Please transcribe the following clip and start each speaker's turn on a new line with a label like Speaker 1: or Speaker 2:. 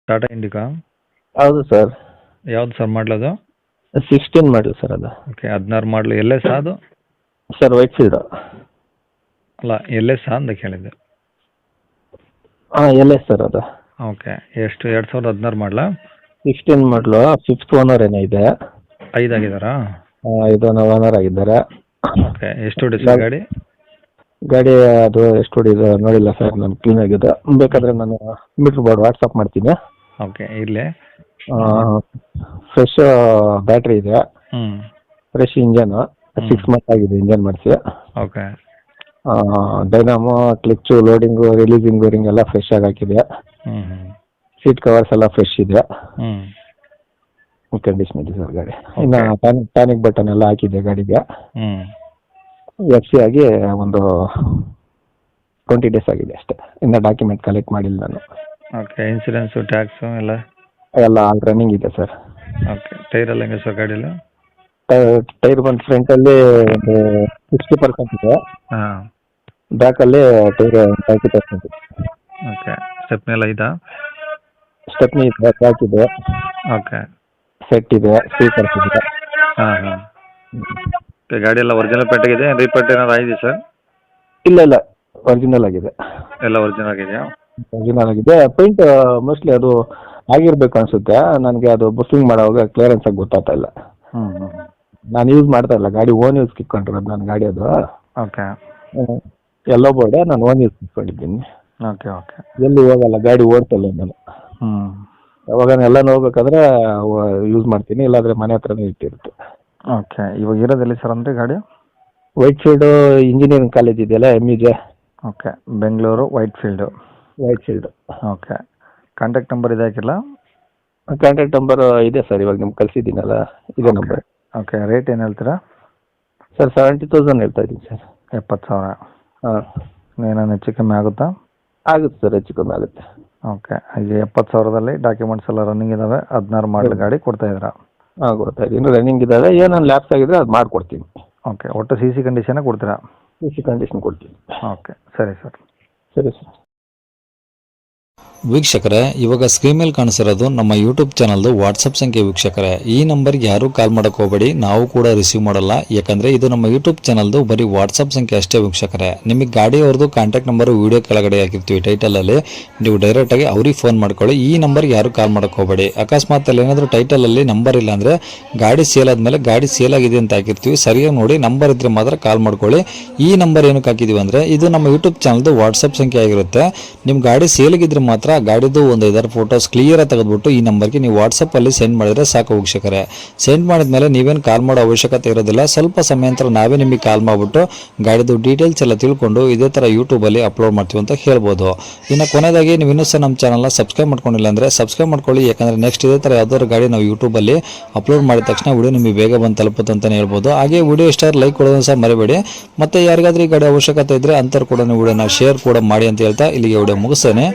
Speaker 1: Tata Indica.
Speaker 2: ಹೌದು sir.
Speaker 1: ಯಾವ್ದು sir ಮಾಡಲದು?
Speaker 2: 16 model sir ಅದು.
Speaker 1: ಓಕೆ, 16 ಮಾಡಲು. ಎಲ್ ಎಸ್ ಅದು?
Speaker 2: Sir white field.
Speaker 1: ಅಲ್ಲ, ಎಲ್ ಎಸ್ ಅಂತ ಕೇಳಿದ್ದೆ.
Speaker 2: ಹಾಂ ಎಲ್ ಎಸ್ ಸರ್ ಅದು.
Speaker 1: ಓಕೆ, ಎಷ್ಟು 2016 ಮಾಡಲ?
Speaker 2: 16 ಮಾಡಲು, 5th ಓನರ್ ಏನೋ ಇದೆ.
Speaker 1: 5 ಆಗಿದ್ದಾರಾ?
Speaker 2: 5 ಓನರ್ ಆಗಿದ್ದಾರೆ.
Speaker 1: ಓಕೆ, ಎಷ್ಟು ಹೊಡಿಸಿದೆ ಗಾಡಿ?
Speaker 2: ಗಾಡಿ ಅದು ಎಷ್ಟು ಹೊಡಿದೆ ನೋಡಿಲ್ಲ ಸರ್, ನಾನು ಕ್ಲೀನ್ ಆಗಿದೆ. ಬೇಕಾದರೆ ನಾನು ಮೀಟ್ರ್ ಬೋರ್ಡ್ ವಾಟ್ಸಪ್ ಮಾಡ್ತೀನಿ.
Speaker 1: ಓಕೆ, ಇರಲಿ.
Speaker 2: ಫ್ರೆಶ್ ಬ್ಯಾಟ್ರಿ ಇದೆ, ಫ್ರೆಶ್ ಇಂಜನು, 6 ಮಂತ್ ಆಗಿದೆ ಇಂಜನ್ ಮಾಡಿಸಿ.
Speaker 1: Okay.
Speaker 2: Dynamo, clutch, loading, releasing wiring ಎಲ್ಲ ಫ್ರೆಶ್ ಆಗಿ ಹಾಕಿದೆ. ಸೀಟ್ ಕವರ್ಸ್ ಎಲ್ಲ ಫ್ರೆಶ್ ಇದೆ. ಕಂಡೀಷನ್ ಇದೆ ಸರ್ ಗಾಡಿ. ಇನ್ನು ಪ್ಯಾನಿಕ್ ಬಟನ್ ಎಲ್ಲ ಹಾಕಿದೆ ಗಾಡಿಗೆ. ಎಫ್ ಸಿ ಆಗಿ ಒಂದು 20 ಡೇಸ್ ಆಗಿದೆ ಅಷ್ಟೇ. ಇನ್ನು ಡಾಕ್ಯುಮೆಂಟ್ ಕಲೆಕ್ಟ್ ಮಾಡಿಲ್ಲ ನಾನು.
Speaker 1: ಓಕೆ, ಇನ್ಸೂರೆನ್ಸು, ಟ್ಯಾಕ್ಸು ಎಲ್ಲ
Speaker 2: ಆಲ್ ರನ್ನಿಂಗ್ ಇದೆ ಸರ್.
Speaker 1: ಓಕೆ, ಟೈರ್ ಎಲ್ಲ ಹೆಂಗೆ ಸರ್ ಗಾಡೀಲಿ?
Speaker 2: ಟೈರ್ ಬಂದು ಫ್ರಂಟಲ್ಲಿ ಒಂದು 60% ಇದೆ.
Speaker 1: ಹಾಂ.
Speaker 2: ಬ್ಯಾಕಲ್ಲಿ ಟೈರ್ 30% ಇದೆ.
Speaker 1: ಓಕೆ, ಸ್ಟೆಪ್ನಿ ಎಲ್ಲ ಇದಾ?
Speaker 2: ಸ್ಟೆಪ್ನಿ ಇದೆ, ಬ್ಯಾಕ್ ಇದೆ.
Speaker 1: ಓಕೆ.
Speaker 2: ಸೆಟ್ ಇದೆ, ಸ್ಪೀಕರ್ಸ್ ಇದೆ.
Speaker 1: ಹಾಂ. ಗಾಡಿ ಎಲ್ಲ ಒರಿಜಿನಲ್ ಪೇಟೆಗಿದೆ, ರೀಪೇಂಟ್ ಏನಾದ್ರು ಆಗಿದೆ ಸರ್?
Speaker 2: ಇಲ್ಲ ಒರಿಜಿನಲ್ ಆಗಿದೆ.
Speaker 1: ಎಲ್ಲ ಒರಿಜಿನಲ್ ಆಗಿದೆಯಾ?
Speaker 2: ಒರಿಜಿನಲ್ ಆಗಿದೆ. ಪೇಂಟ್ ಮೋಸ್ಟ್ಲಿ ಅದು ಆಗಿರ್ಬೇಕು ಅನ್ಸುತ್ತೆ. ನನಗೆ ಅದು ಬುಕಿಂಗ್ ಮಾಡುವಾಗ ಕ್ಲಿಯರೆನ್ಸ್ ಆಗಿ ಗೊತ್ತಾಗ್ತಾ ಇಲ್ಲ. ನಾನು ಯೂಸ್ ಮಾಡ್ತಾ ಇಲ್ಲ ಗಾಡಿ, ಓನ್ ಯೂಸ್ ಕಿತ್ಕೊಂಡಿರೋದು ನನ್ನ ಗಾಡಿ ಅದು.
Speaker 1: ಓಕೆ.
Speaker 2: ಎಲ್ಲೋ ಬೋರ್ಡ್ ನಾನು ಓನ್ ಯೂಸ್ ಕಿತ್ಕೊಂಡಿದ್ದೀನಿ.
Speaker 1: ಓಕೆ.
Speaker 2: ಎಲ್ಲಿ ಹೋಗಲ್ಲ ಗಾಡಿ, ಓಡ್ತಲ್ಲ ನಾನು. ಯಾವಾಗ ಎಲ್ಲಾನು ಹೋಗ್ಬೇಕಾದ್ರೆ ಯೂಸ್ ಮಾಡ್ತೀನಿ, ಇಲ್ಲಾಂದ್ರೆ ಮನೆ ಹತ್ರನೇ ಇಟ್ಟಿರುತ್ತೆ.
Speaker 1: ಓಕೆ, ಇವಾಗ ಇರೋದೆಲ್ಲಿ ಸರ್ ಅಂದರೆ ಗಾಡಿ?
Speaker 2: ವೈಟ್ ಫೀಲ್ಡು ಇಂಜಿನಿಯರಿಂಗ್ ಕಾಲೇಜ್ ಇದೆಯಲ್ಲ, MUJ.
Speaker 1: Okay, Bengaluru white field. Okay, contact number ಇದೆ ಹಾಕಿಲ್ಲ?
Speaker 2: ಕಾಂಟ್ಯಾಕ್ಟ್ ನಂಬರ್ ಇದೆ ಸರ್, ಇವಾಗ ನಿಮ್ಗೆ ಕಳಿಸಿದ್ದೀನಲ್ಲ ಇದೇ ನಂಬರ್.
Speaker 1: ಓಕೆ, ರೇಟ್ ಏನು ಹೇಳ್ತೀರಾ?
Speaker 2: ಸರ್ 70,000 ಹೇಳ್ತಾ ಇದ್ದೀನಿ ಸರ್.
Speaker 1: 70,000.
Speaker 2: ಹಾಂ.
Speaker 1: ಏನಾದ್ರು ಹೆಚ್ಚು ಕಮ್ಮಿ ಆಗುತ್ತಾ?
Speaker 2: ಆಗುತ್ತೆ ಸರ್, ಹೆಚ್ಚು ಕಮ್ಮಿ ಆಗುತ್ತೆ.
Speaker 1: ಓಕೆ, ಈಗ 70,000ದಲ್ಲಿ ಡಾಕ್ಯುಮೆಂಟ್ಸ್ ಎಲ್ಲ ರನ್ನಿಂಗ್ ಇದ್ದಾವೆ. 16 ಮಾಡಲ್ ಗಾಡಿ ಕೊಡ್ತಾ ಇದ್ದೀರಾ?
Speaker 2: ಹಾಂ, ಕೊಡ್ತಾ ಇದ್ದೀನಿ. ಇನ್ನೂ ರನ್ನಿಂಗ್ ಇದ್ದಾವೆ, ಏನೋ ಲ್ಯಾಪ್ಸ್ ಆಗಿದ್ರೆ ಅದು ಮಾಡಿಕೊಡ್ತೀನಿ.
Speaker 1: ಓಕೆ, ಒಟ್ಟು CC ಕಂಡೀಷನ್ ಕೊಡ್ತೀರಾ?
Speaker 2: CC ಕಂಡೀಷನ್ ಕೊಡ್ತೀನಿ.
Speaker 1: ಓಕೆ, ಸರಿ ಸರ್.
Speaker 2: ಸರಿ ಸರ್.
Speaker 3: ವೀಕ್ಷಕರೇ, ಇವಾಗ ಸ್ಕ್ರೀನ್ ಮೇಲೆ ಕಾಣಿಸಿರೋದು ನಮ್ಮ ಯೂಟ್ಯೂಬ್ ಚಾನಲ್ದು ವಾಟ್ಸಪ್ ಸಂಖ್ಯೆ. ವೀಕ್ಷಕರೇ, ಈ ನಂಬರ್ಗೆ ಯಾರೂ ಕಾಲ್ ಮಾಡೋಕೆ ಹೋಗಬೇಡಿ, ನಾವು ಕೂಡ ರಿಸೀವ್ ಮಾಡಲ್ಲ. ಯಾಕಂದರೆ ಇದು ನಮ್ಮ ಯೂಟ್ಯೂಬ್ ಚಾನಲ್ದು ಬರೀ ವಾಟ್ಸಪ್ ಸಂಖ್ಯೆ ಅಷ್ಟೇ. ವೀಕ್ಷಕರೇ, ನಿಮಗೆ ಗಾಡಿಯವ್ರದ್ದು ಕಾಂಟ್ಯಾಕ್ಟ್ ನಂಬರು ವೀಡಿಯೋ ಕೆಳಗಡೆ ಹಾಕಿರ್ತೀವಿ ಟೈಟಲಲ್ಲಿ, ನೀವು ಡೈರೆಕ್ಟಾಗಿ ಅವ್ರಿಗೆ ಫೋನ್ ಮಾಡ್ಕೊಳ್ಳಿ. ಈ ನಂಬರ್ಗೆ ಯಾರೂ ಕಾಲ್ ಮಾಡೋಕೆ ಹೋಗಬೇಡಿ. ಅಕಸ್ಮಾತ್ ಅಲ್ಲಿ ಏನಾದರೂ ಟೈಟಲಲ್ಲಿ ನಂಬರ್ ಇಲ್ಲ ಅಂದರೆ ಗಾಡಿ ಸೇಲ್ ಆದಮೇಲೆ ಗಾಡಿ ಸೇಲ್ ಆಗಿದೆ ಅಂತ ಹಾಕಿರ್ತೀವಿ, ಸರಿಯಾಗಿ ನೋಡಿ ನಂಬರ್ ಇದ್ದರೆ ಮಾತ್ರ ಕಾಲ್ ಮಾಡ್ಕೊಳ್ಳಿ. ಈ ನಂಬರ್ ಏನಕ್ಕೆ ಹಾಕಿದ್ದೀವಿ ಅಂದರೆ ಇದು ನಮ್ಮ ಯೂಟ್ಯೂಬ್ ಚಾನಲ್ದು ವಾಟ್ಸಪ್ ಸಂಖ್ಯೆ ಆಗಿರುತ್ತೆ. ನಿಮ್ಮ ಗಾಡಿ ಸೇಲಿಗಿದ್ರೆ ಮಾತ್ರ ಗಾಡಿದು ಒಂದು 5 ಫೋಟೋಸ್ ಕ್ಲಿಯರ್ ಆಗಿ ತೆಗೆದುಬಿಟ್ಟು ಈ ನಂಬರ್ಗೆ ನೀವು ವಾಟ್ಸಪ್ಪಲ್ಲಿ ಸೆಂಡ್ ಮಾಡಿದರೆ ಸಾಕು. ವೀಕ್ಷಕರೇ, ಸೆಂಡ್ ಮಾಡಿದ್ಮೇಲೆ ನೀವೇನು ಕಾಲ್ ಮಾಡೋ ಅವಶ್ಯಕತೆ ಇರೋದಿಲ್ಲ. ಸ್ವಲ್ಪ ಸಮಯ ನಂತರ ನಾವೇ ನಿಮಗೆ ಕಾಲ್ ಮಾಡಿಬಿಟ್ಟು ಗಾಡಿದು ಡೀಟೇಲ್ಸ್ ಎಲ್ಲ ತಿಳ್ಕೊಂಡು ಇದೇ ಥರ ಯೂಟ್ಯೂಬಲ್ಲಿ ಅಪ್ಲೋಡ್ ಮಾಡ್ತೀವಿ ಅಂತ ಹೇಳ್ಬೋದು. ಇನ್ನು ಕೊನೆಯದಾಗಿ ನೀವು ಇನ್ನೂ ಸಹ ನಮ್ಮ ಚಾನಲ್ನ ಸಬ್ಸ್ಕ್ರೈಬ್ ಮಾಡ್ಕೊಂಡಿಲ್ಲ ಅಂದರೆ ಸಬ್ಸ್ಕ್ರೈಬ್ ಮಾಡ್ಕೊಳ್ಳಿ. ಯಾಕಂದರೆ ನೆಕ್ಸ್ಟ್ ಇದೇ ಥರ ಯಾವ್ದಾದ್ರು ಗಾಡಿ ನಾವು ಯೂಟ್ಯೂಬಲ್ಲಿ ಅಪ್ಲೋಡ್ ಮಾಡಿದ ತಕ್ಷಣ ವಿಡಿಯೋ ನಿಮಗೆ ಬೇಗ ಬಂದು ತಲುಪುತ್ತೆ ಅಂತಲೇ ಹೇಳ್ಬೋದು. ಹಾಗೆ ವಿಡಿಯೋ ಇಷ್ಟ ಲೈಕ್ ಕೊಡೋದನ್ನು ಸಹ ಮರಿಬೇಡಿ. ಮತ್ತು ಯಾರಿಗಾದ್ರೂ ಈ ಗಾಡಿ ಅವಶ್ಯಕತೆ ಇದ್ದರೆ ಅಂಥವ್ರು ಕೂಡ ವಿಡಿಯೋನ ಶೇರ್ ಕೂಡ ಮಾಡಿ ಅಂತ ಹೇಳ್ತಾ ಇಲ್ಲಿಗೆ ವಿಡಿಯೋ ಮುಗಿಸ್ತೇನೆ.